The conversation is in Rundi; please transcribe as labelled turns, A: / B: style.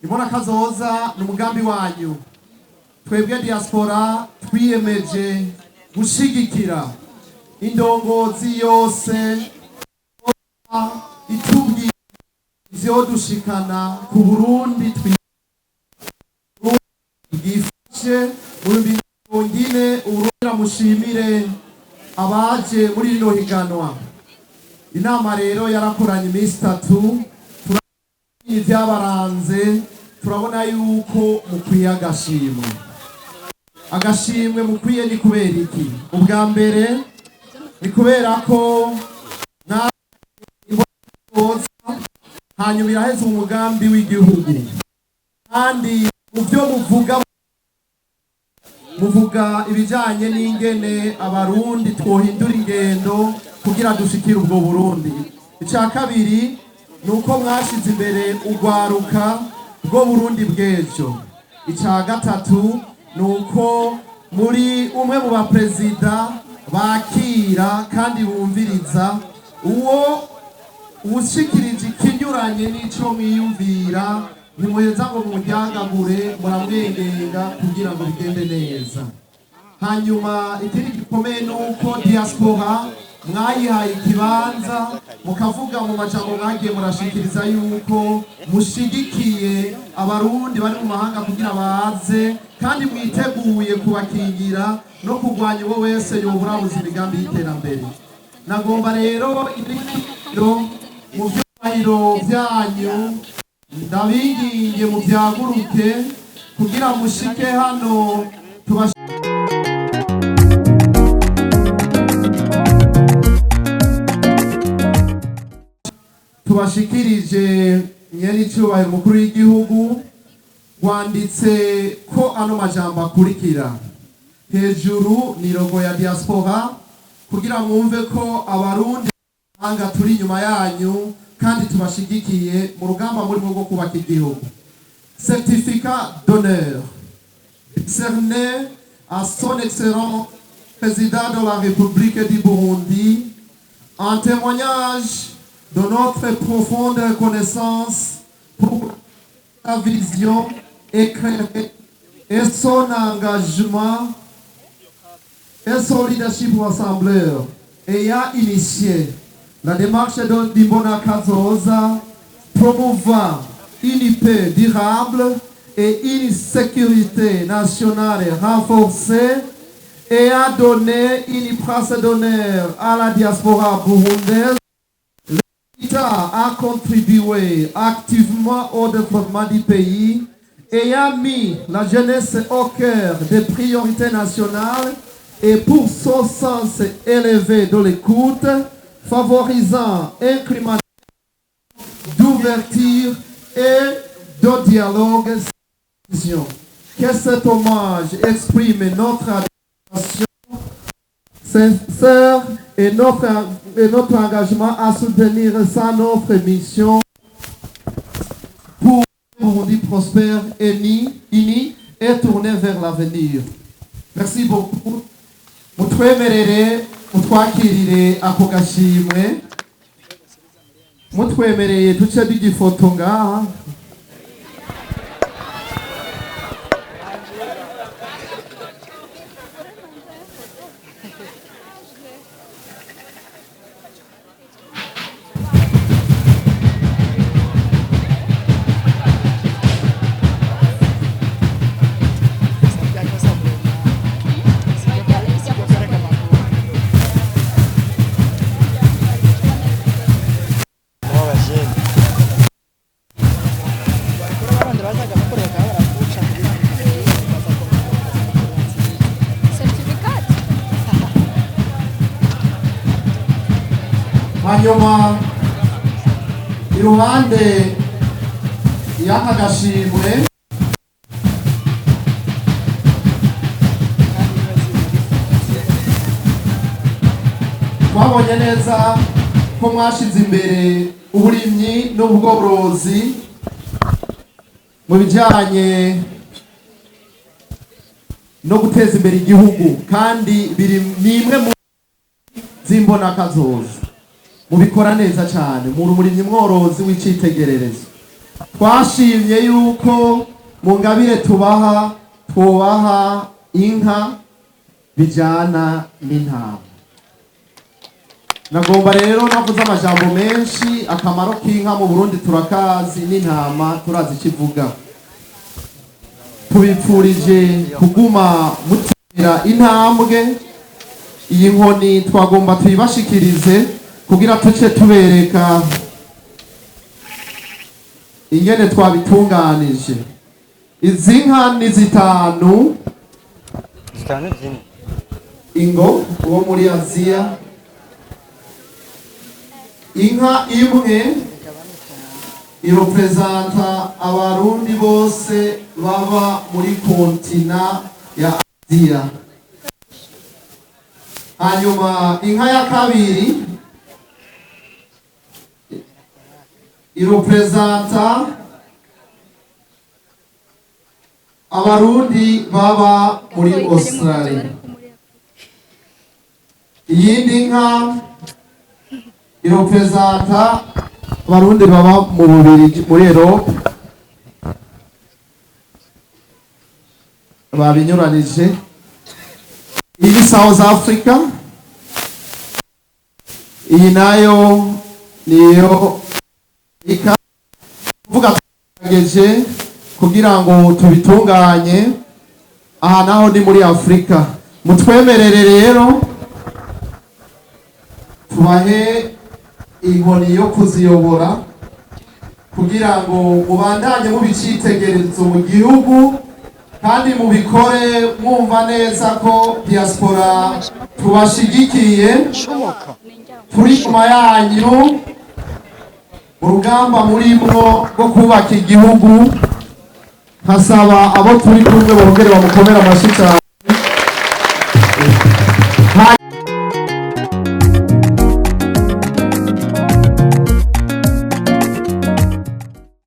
A: Imbona kazoza n'umugambi wanyu. Twebwe diaspora twiyemeje gushigikira indongozi yose itubwira ivyo dushikana ku Burundi twifashe muri ngine urura mushimire abaje muri rino higanwa. Inama rero yarakoranye iminsi 3 ivyabaranze turabona yuko mukwiye agashimwe mukwiye ni kubera iki? Ubwa mbere ni kubera ko hanyuma iraheze umugambi w'igihugu, kandi mu byo muvuga ibijanye n'ingene abarundi twohindura ingendo kugira dushikire ubwo Burundi. Icya kabiri nuko mwashize imbere ugwaruka bwo Burundi bw'ejo. Icya gatatu nuko muri umwe mu baperezida bakira kandi bumviriza uwo ushikirije ikinyuranye n'ico mwiyumvira, ntimuheza ngo mujyangagure muramwengenga kugira ngo bigende neza. Hanyuma ikindi gikomeye nuko diaspora mwayihaye ikibanza mukavuga mu majambo mwagiye murashikiriza yuko mushigikiye abarundi bari mu mahanga kugira baze, kandi mwiteguye kubakingira no kurwanya uwo wese yoburabuza imigambi y'iterambere. Nagomba rero ibikiro mu vyubahiro vyanyu ndabinginge mu vyaguruke kugira mushike hano tubashikirije nyene icyubahiro mukuru w'igihugu wanditse ko ano majambo akurikira. Hejuru ni logo ya diaspora kugira mwumve ko abarundi hanga turi inyuma yanyu kandi tubashigikiye mu rugamba muri mwo kubaka igihugu. Certificat d'honneur décerné à son excellent président de la République du Burundi en témoignage de notre profonde reconnaissance pour sa vision éclairée et son engagement et son leadership rassembleur ayant initié la démarche de Imbona Kazoza, promouvant une paix durable et une sécurité nationale renforcée, et a donné une place d'honneur à la diaspora burundaise. L'État a contribué activement au développement du pays et a mis la jeunesse au cœur des priorités nationales, et pour son sens élevé de l'écoute, favorisant un climat d'ouverture et de dialogue. Que cet hommage exprime notre admiration sincère et notre engagement à soutenir sa notre mission pour un Burundi prospère, uni et tourné vers l'avenir. Merci beaucoup. Mutwemerere mutwakirire ako gashimwe, mutwemereye duce dugifoto ngaha. Hanyuma iruhande y'aka gashimwe twabonye neza ko mwashize imbere uburimyi n'ubworozi mu bijyanye no guteza imbere igihugu, kandi biri nimwe mu zimbona kazoza mubikora neza cyane, muri umurimyi mworozi w'icitegererezo. twashimye yuko mu ngabire tubaha inka bijyana n'intama. Nagomba rero navuze amajambo menshi, akamaro k'inka mu Burundi turakazi, n'intama turazi ikivuga. Tubipfurije kuguma mutera intambwe. Iyi nkoni twagomba tuyibashikirize kugira tuce tubereka ingene twabitunganije. Izi nka ni zitanu ingo uwo muri Aziya. Inka imwe irepresenta abarundi bose baba muri kontina ya Aziya. Hanyuma inka ya kabiri irepresenta abarundi baba muri Australia. Iyindi nka irepresenta abarundi baba mu Bubiligi, muri Europe. Babinyuranije. Iyi South Africa. Iyi nayo niyo kuvuga twageje kugira ngo tubitunganye. Aha naho ni muri Afrika. Mutwemerere rero tubahe inkoni yo kuziyobora kugira ngo mubandanye mubicitegerezo mu gihugu, kandi mubikore mwumva neza ko diaspora tubashigikiye, turi kuma yanyu urugamba murimwo rwo kubaka igihugu. Nkasaba abo turi kumwe bongere bamukomera amashyi cyane.